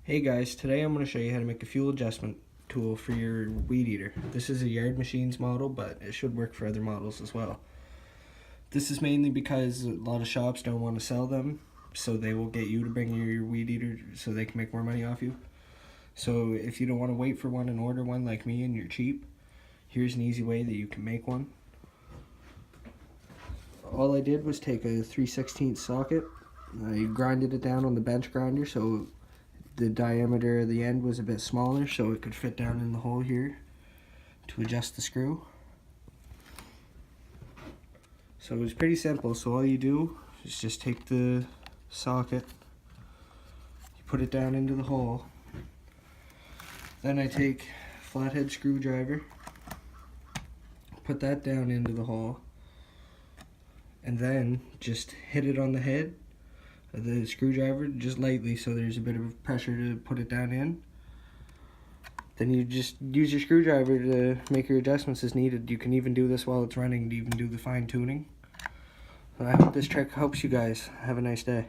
Hey guys, today I'm going to show you how to make a fuel adjustment tool for your weed eater. This is a Yard Machines model, but it should work for other models as well. This is mainly because a lot of shops don't want to sell them, so they will get you to bring your weed eater so they can make more money off you. So if you don't want to wait for one and order one like me and you're cheap, here's an easy way that you can make one. All I did was take a 3/16 socket. I grinded it down on the bench grinder so the diameter of the end was a bit smaller so it could fit down in the hole here to adjust the screw. So it was pretty simple. So all you do is just take the socket, you put it down into the hole. Then I take a flathead screwdriver, put that down into the hole, and then just hit it on the head of the screwdriver just lightly so there's a bit of pressure to put it down in. Then you just use your screwdriver to make your adjustments as needed. You can even do this while it's running to even do the fine tuning. I hope this trick helps you guys. Have a nice day.